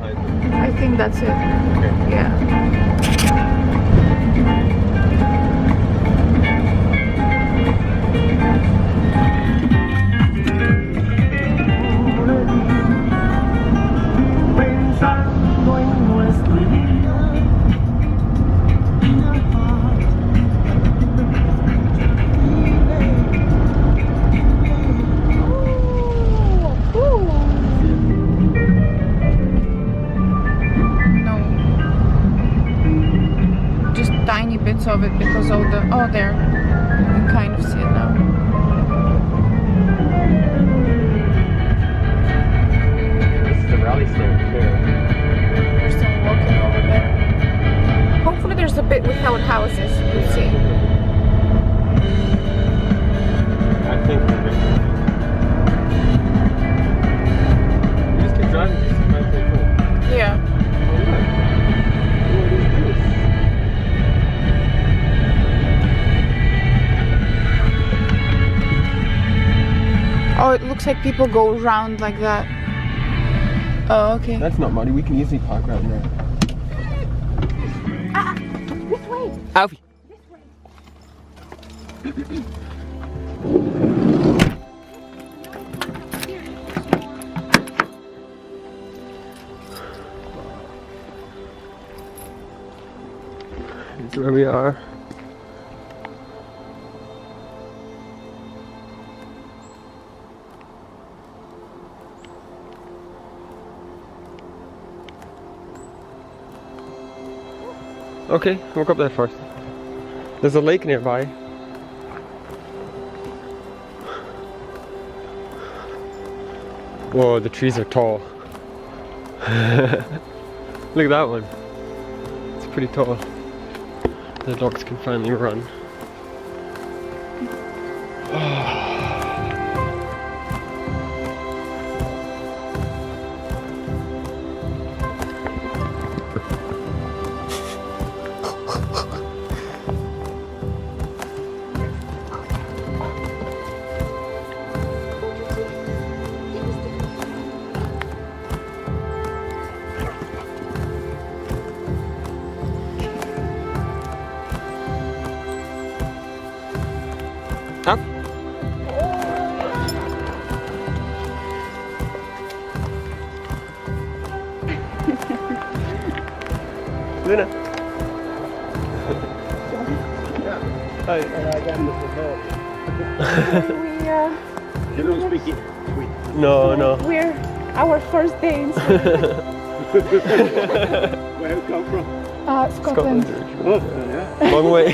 behind them? I think that's it. Okay. Yeah. Pensando en nuestro día, niña paz, No. Just tiny bits of it because all the... Oh, there. You can kind of see it now. This is the rally stand here. We're still walking over there. Hopefully there's a bit without houses. We'll see. I think we're good. You just keep driving, just keep right there, cool. Yeah. Oh, look. What is this? Oh, it looks like people go around like that. Oh, okay. That's not muddy. We can easily park right there. This way. Alfie. This is where we are. Okay, we'll go up there first. There's a lake nearby. Whoa, the trees are tall. Look at that one. It's pretty tall. The dogs can finally run. Up. Luna. Hi. You don't speak it. No, no. We're our first day in Sweden. Where you come from? Scotland. Oh, yeah. Long way.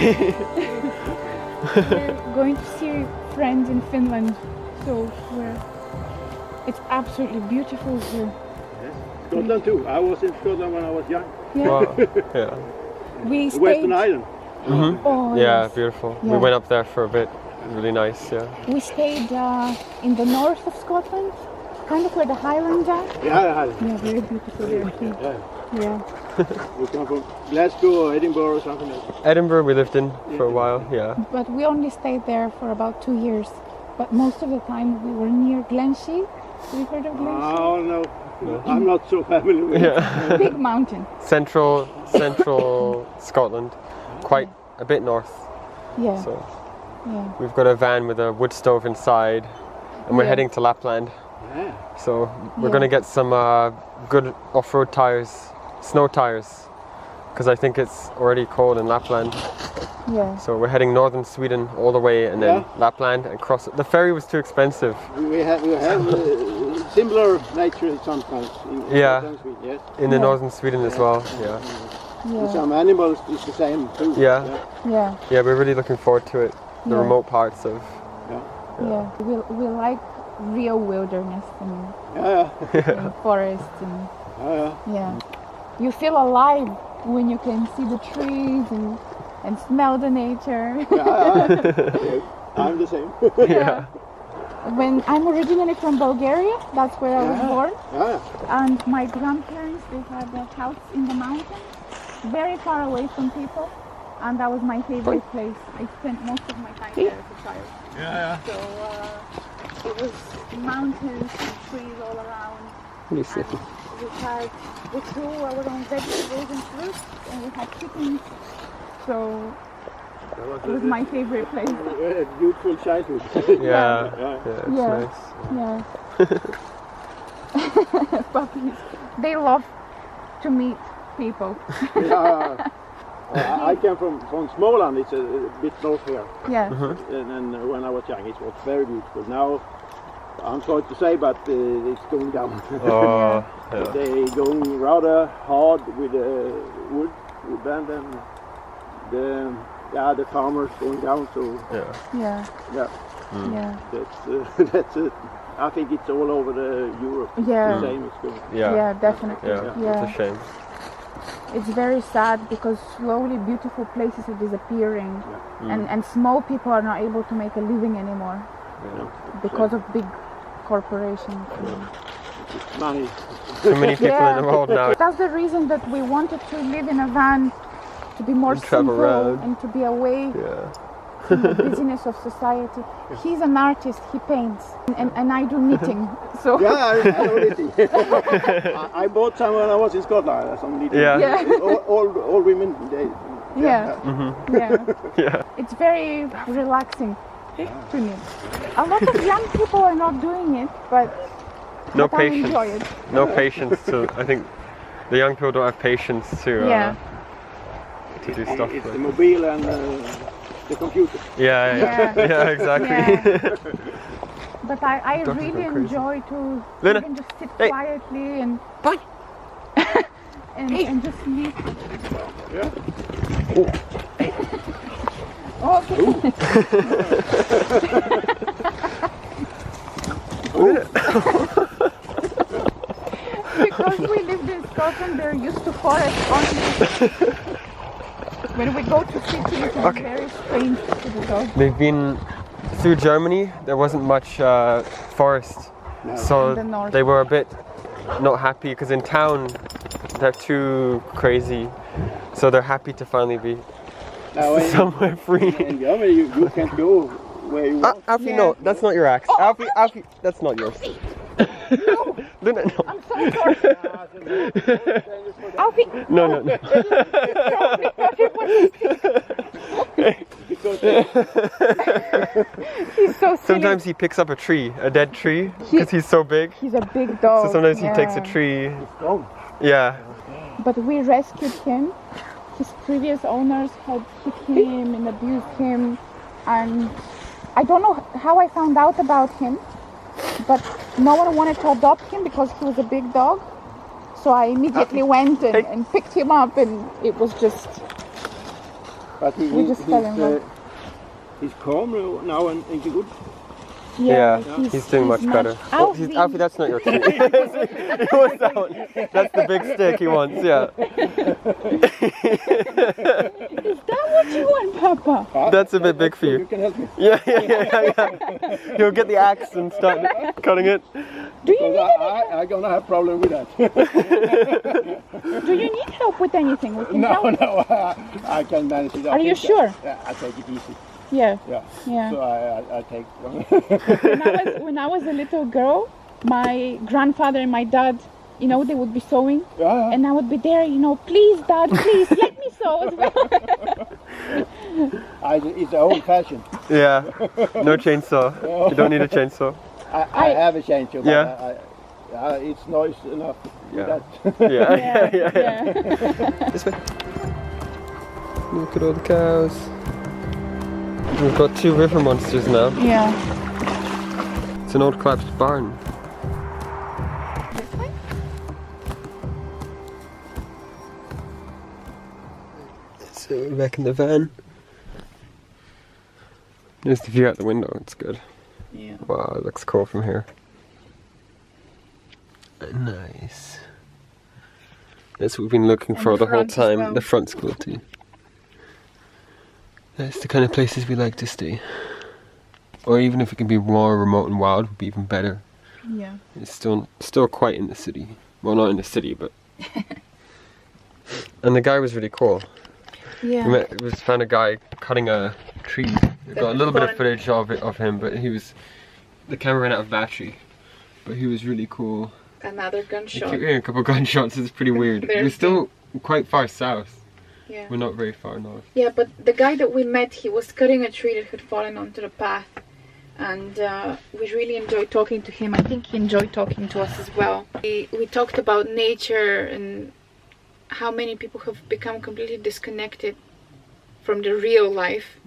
We're going to see friends in Finland, so it's absolutely beautiful here. Yes. Scotland too. I was in Scotland when I was young. Yeah. Wow. Yeah. We stayed. Western Island. Mm-hmm. Oh, Yeah, yes. beautiful. Yeah. We went up there for a bit. It was really nice, yeah. We stayed in the north of Scotland, kind of where the Highlands are. Yeah. Yeah, very beautiful there too. Yeah. Yeah. We come from Glasgow or Edinburgh or something like that. Edinburgh we lived in for a while, yeah. But we only stayed there for about 2 years. But most of the time we were near Glenshee. Have you heard of Glenshee? Oh no. I'm not so familiar with it. Yeah. Big mountain. Central Scotland, quite a bit north. Yeah. So Yeah. we've got a van with a wood stove inside, and we're Yeah. heading to Lapland. Yeah. So we're Yeah. going to get some good off-road tires, snow tires, because I think it's already cold in Lapland. Yeah. So we're heading northern Sweden all the way, and then Yeah. Lapland and cross it. The ferry was too expensive. We have similar nature sometimes in Yeah. Scotland, yes. In the Yeah. northern Sweden as well, yeah. And Yeah. some animals is the same too. Yeah. Yeah. Yeah, we're really looking forward to it. The Yeah. remote parts of... Yeah. We like real wilderness and, Yeah. and forests and Yeah. yeah. You feel alive when you can see the trees and smell the nature. Yeah. I'm the same. Yeah. When I'm originally from Bulgaria, that's where I was Yeah. born. Yeah. And my grandparents, they had a house in the mountains, very far away from people. And that was my favorite place. I spent most of my time there as a child. Yeah. So it was mountains and trees all around. Let me see. And we grew our own vegetables and fruits, and we had chickens. So it was my favorite place. A beautiful childhood. Yeah, Yeah. it's Yeah. nice. Yeah. Puppies. They love to meet people. Yeah. I came from Småland, it's a bit north here. Yeah. And when I was young, it was very beautiful. Now, I'm sorry to say, but it's going down. Oh, yeah. They going rather hard with the wood band, and the farmers going down. So Yeah. Yeah. yeah, Yeah. that's it. I think it's all over Europe. Yeah. The same is going. Yeah. Yeah, definitely. Yeah, Yeah. it's a shame. It's very sad because slowly beautiful places are disappearing, and small people are not able to make a living anymore because of big corporations. Money. Too many people in the world now. That's the reason that we wanted to live in a van, to be more And travel simple around. and to be away Yeah. from the busyness of society. He's an artist, he paints, and I do knitting. So Yeah, I know knitting. I bought some when I was in Scotland. Some knitting. Yeah. Yeah. All women. They, yeah. Yeah. Yeah. It's very relaxing to me. A lot of young people are not doing it, but No I patience. enjoy it. No patience to. I think the young people don't have patience to Yeah. to do stuff. It's like- the mobile and the computer. Yeah, yeah, Yeah. yeah, exactly. Yeah. But I Doctors really go crazy. enjoy to Luna. even just sit Hey. quietly and Bye. and just leave. Yeah. Okay. Because we lived in Scotland, they're used to forest only. When we go to cities, it's very strange to the dog. They've been through Germany. There wasn't much forest, so In the north. they were a bit not happy because in town they're too crazy. So they're happy to finally be Now, somewhere free. in Germany, you can't go where you want. Alfie, Yeah. no, that's not your axe. Alfie, Alfie, that's not yours. No, Luna, no. I'm so sorry. Alfie, No, no, no. he's so silly. Sometimes he picks up a tree, a dead tree, because he's so big. He's a big dog. So sometimes he takes a yeah. tree. Strong. Yeah. But we rescued him. His previous owners had hit him and abused him, and I don't know how I found out about him, but no one wanted to adopt him because he was a big dog. So I immediately went and picked him up, and it was just But We just fell in love. he's calm now and good. Yeah, he's doing much better. Oh, Alfie. Alfie, that's not your tree. He wants that one. That's the big stick he wants, yeah. Is that what you want, Papa? That's a bit big for You you. can help me. Yeah. He'll get the axe and start cutting it. Do you Because I'm gonna have problem with that. do you need help with anything? We can no, help. no, I can manage it. Are you sure? Yeah, I take it easy. Yeah. Yeah. Yeah. So I take one. When I was a little girl, my grandfather and my dad, you know, they would be sewing, Yeah. and I would be there, you know, please, Dad, please let me sew as well. It's old fashioned. Yeah. No chainsaw. You don't need a chainsaw. I have a chainsaw, but Yeah. it's noise enough. Yeah. That. Yeah. This way. Look at all the cows. We've got 2 river monsters now. Yeah. It's an old collapsed barn. So we're back in the van. There's the view out the window, it's good. Yeah. Wow, it looks cool from here. Nice. That's what we've been looking for the whole front as time. well. The front's cool too. That's the kind of places we like to stay. Or even if it can be more remote and wild, would be even better. Yeah. It's still quite in the city. Well, not in the city, but. And the guy was really cool. Yeah. We found a guy cutting a tree. We got a little bit of footage of him, but the camera ran out of battery. But he was really cool. Another I gunshot. keep hearing a couple of gunshots. It's pretty weird. We're still quite far south. Yeah. We're not very far north. Yeah, but the guy that we met, he was cutting a tree that had fallen onto the path, and we really enjoyed talking to him. I think he enjoyed talking to us as well. We talked about nature and how many people have become completely disconnected from the real life,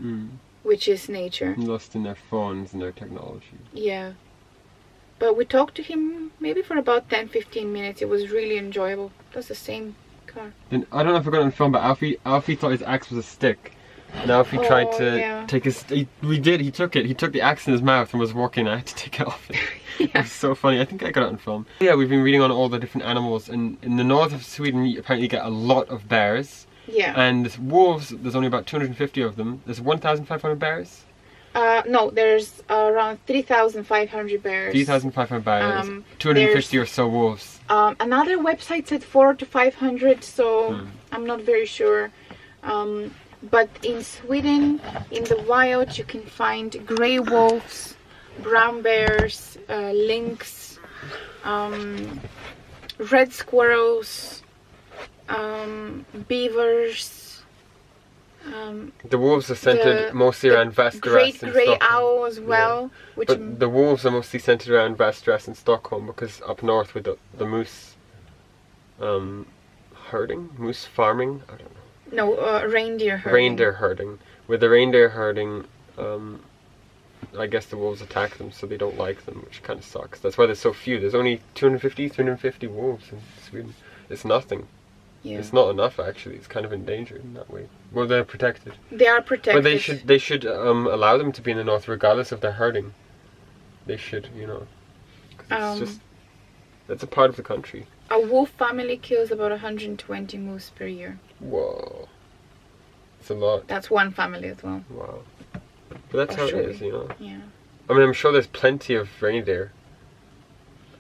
which is nature. Lost in their phones and their technology. Yeah. But we talked to him maybe for about 10-15 minutes. It was really enjoyable. It was the same car. And I don't know if I got it on film, but Alfie thought his axe was a stick. And Alfie tried to take his... He took it. He took the axe in his mouth and was walking. I had to take it off. It was so funny. I think I got it on film. Yeah, we've been reading on all the different animals. And in the north of Sweden, you apparently get a lot of bears. Yeah. And wolves, there's only about 250 of them. There's 1,500 bears. No, there's around 3,500 bears. 3,500 bears. 250 or so wolves. Another website said 400 to 500, so I'm not very sure. But in Sweden, in the wild, you can find grey wolves, brown bears, lynx, red squirrels, beavers. The wolves are centered mostly around Västerås and grey Stockholm. owl as well. Which But the wolves are mostly centered around Västerås and Stockholm because up north with the moose herding, moose farming, I don't know. No, reindeer herding. Reindeer herding. With the reindeer herding, I guess the wolves attack them, so they don't like them, which kind of sucks. That's why there's so few. There's only 350 wolves in Sweden. It's nothing. Yeah. It's not enough actually. It's kind of endangered in that way. Well, they're protected. They are protected. But they should allow them to be in the north regardless of their herding. They should, you know. 'Cause it's just that's a part of the country. A wolf family kills about 120 moose per year. Whoa. It's a lot. That's one family as well. Wow. But that's how it is, you know. Yeah. I mean, I'm sure there's plenty of reindeer.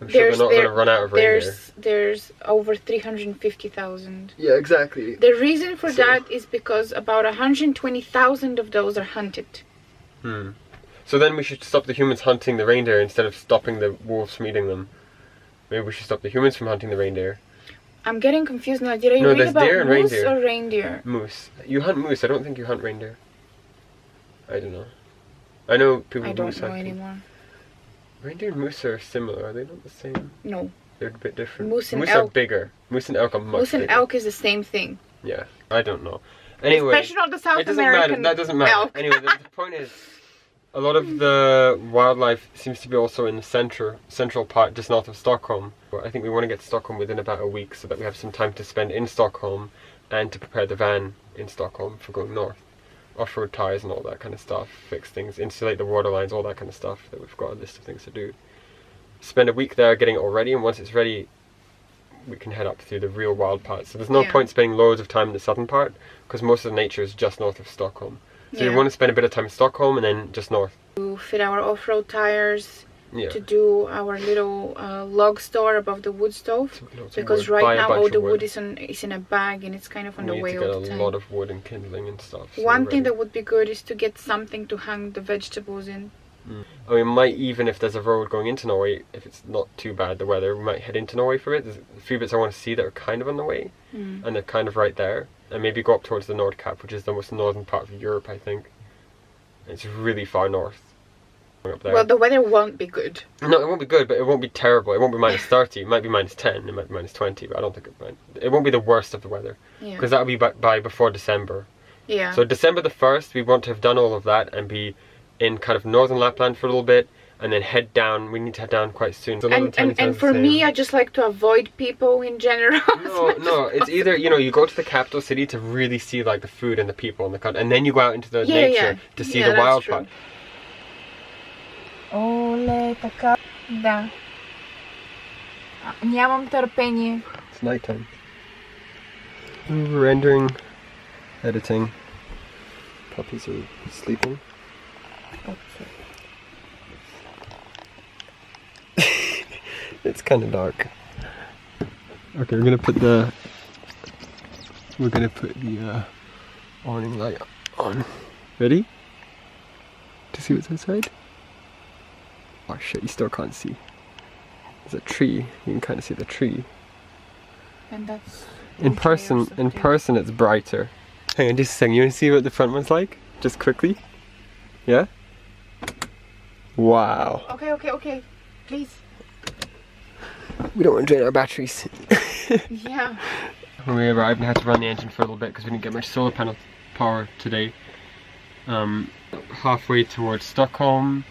I'm sure they're not going to run out of reindeer. There's over 350,000. Yeah, exactly. The reason for that is because about 120,000 of those are hunted. So then we should stop the humans hunting the reindeer instead of stopping the wolves from eating them. Maybe we should stop the humans from hunting the reindeer. I'm getting confused now. Did I read there's about deer and moose reindeer. or reindeer? Moose. You hunt moose. I don't think you hunt reindeer. I don't know. I know people I don't moose know hunting. anymore. Reindeer and moose are similar. Are they not the same? No. They're a bit different. Moose and are elk. bigger. Moose and elk are much Moose and bigger. elk is the same thing. Yeah, I don't know. Anyway, Especially not the South it doesn't American matter. That doesn't matter. elk. Anyway, the point is, a lot of the wildlife seems to be also in the central part, just north of Stockholm. I think we want to get to Stockholm within about a week so that we have some time to spend in Stockholm and to prepare the van in Stockholm for going north. Off-road tires and all that kind of stuff, fix things, insulate the water lines, all that kind of stuff that we've got a list of things to do. Spend a week there getting it all ready, and once it's ready, we can head up through the real wild parts. So there's no point spending loads of time in the southern part, because most of the nature is just north of Stockholm. So you want to spend a bit of time in Stockholm and then just north. To fit our off-road tires, Yeah. to do our little log store above the wood stove, because Buy right a now bunch all of the wood. wood is in a bag and it's kind of on the We way need to all get the a time. lot of wood and kindling and stuff. So One we're thing ready. that would be good is to get something to hang the vegetables in. I mean, might even if there's a road going into Norway, if it's not too bad the weather, we might head into Norway for it. There's a few bits I want to see that are kind of on the way, and they're kind of right there. And maybe go up towards the Nordkap, which is the most northern part of Europe, I think. It's really far north. Up there. Well, the weather won't be good. No, it won't be good, but it won't be terrible. It won't be minus 30. It might be minus 10. It might be minus 20, but I don't think it won't be the worst of the weather. Yeah. Because that'll be by before December. Yeah. So December the 1st, we want to have done all of that and be in kind of northern Lapland for a little bit, and then head down. We need to head down quite soon. So and for me, I just like to avoid people in general. No, it's either, you know, you go to the capital city to really see like the food and the people and the country, and then you go out into the nature to see the wild part. Оле, така, да. Нямам търпение. It's nighttime. Rendering, editing. Puppies are sleeping. It's kind of dark. Okay, we're gonna put the awning light on. Ready? To see what's outside? Oh shit, you still can't see. There's a tree. You can kind of see the tree. And that's In person, it's brighter. Hang on, just a second. You want to see what the front one's like? Just quickly. Yeah. Wow. Okay. Please. We don't want to drain our batteries. Yeah. When we arrived, we had to run the engine for a little bit because we didn't get much solar panel power today. Halfway towards Stockholm.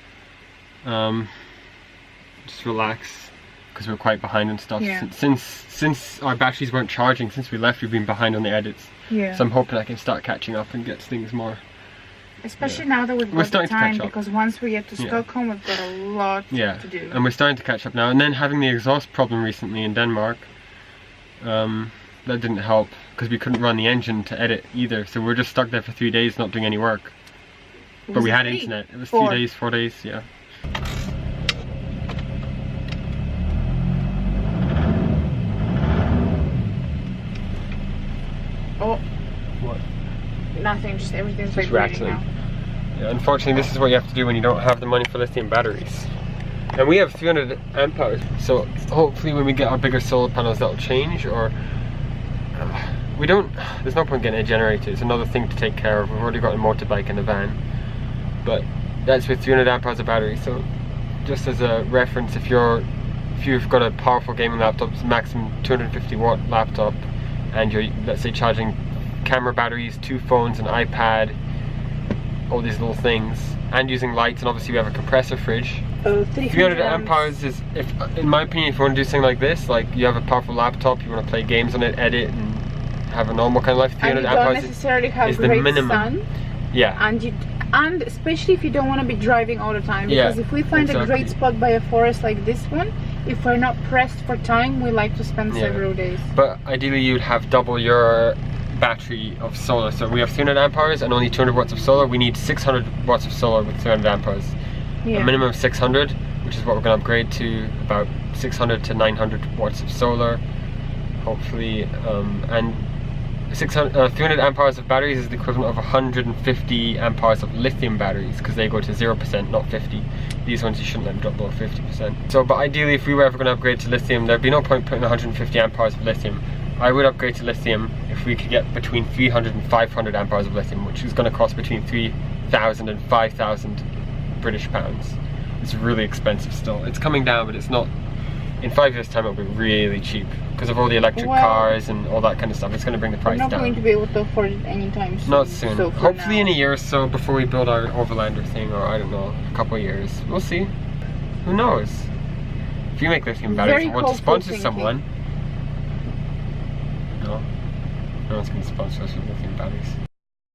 Just relax because we're quite behind and stuff. Yeah. Since our batteries weren't charging since we left, we've been behind on the edits. Yeah. So I'm hoping I can start catching up and get things more. Especially now that we've got the time, because once we get to Stockholm, we've got a lot to do. And we're starting to catch up now. And then having the exhaust problem recently in Denmark, that didn't help because we couldn't run the engine to edit either. So we're just stuck there for 3 days not doing any work. But we had internet. It was 4 days, yeah. Oh. What? Nothing, just everything's Just vibrating rattling. now. Yeah, unfortunately, this is what you have to do when you don't have the money for lithium batteries. And we have 300 amp hours, so hopefully when we get our bigger solar panels that'll change, or we don't, there's no point getting a generator. It's another thing to take care of. We've already got a motorbike in the van, but that's with 300 amp hours of battery. So just as a reference, if you've got a powerful gaming laptop, it's maximum 250 watt laptop, and you're, let's say, charging camera batteries, 2 phones, an iPad, all these little things, and using lights, and obviously we have a compressor fridge. 300 amp hours is, in my opinion, if you want to do something like this, like you have a powerful laptop, you want to play games on it, edit, and have a normal kind of life, 300 amp hours necessarily have is the minimum. Sun, yeah. And especially if you don't want to be driving all the time, because if we find a great spot by a forest like this one, if we're not pressed for time, we like to spend several days. But ideally you'd have double your battery of solar. So we have 300 amp hours and only 200 watts of solar. We need 600 watts of solar with 300 amp hours. A minimum of 600, which is what we're going to upgrade to, about 600 to 900 watts of solar, hopefully. And 300 amp hours of batteries is the equivalent of 150 amp hours of lithium batteries, because they go to 0%, not 50. These ones you shouldn't let them drop below 50%. So, but ideally, if we were ever going to upgrade to lithium, there'd be no point putting 150 amp hours of lithium. I would upgrade to lithium if we could get between 300 and 500 amp hours of lithium, which is going to cost between 3,000 and 5,000 British pounds. It's really expensive still. It's coming down, but it's not. In 5 years' time, it'll be really cheap because of all the electric cars and all that kind of stuff. It's going to bring the price down. We're not going to be able to afford it anytime soon. Not soon. So hopefully in a year or so, before we build our Overlander thing, or I don't know, a couple of years. We'll see. Who knows? If you make lithium batteries and want to sponsor someone, no one's going to sponsor us with lithium batteries.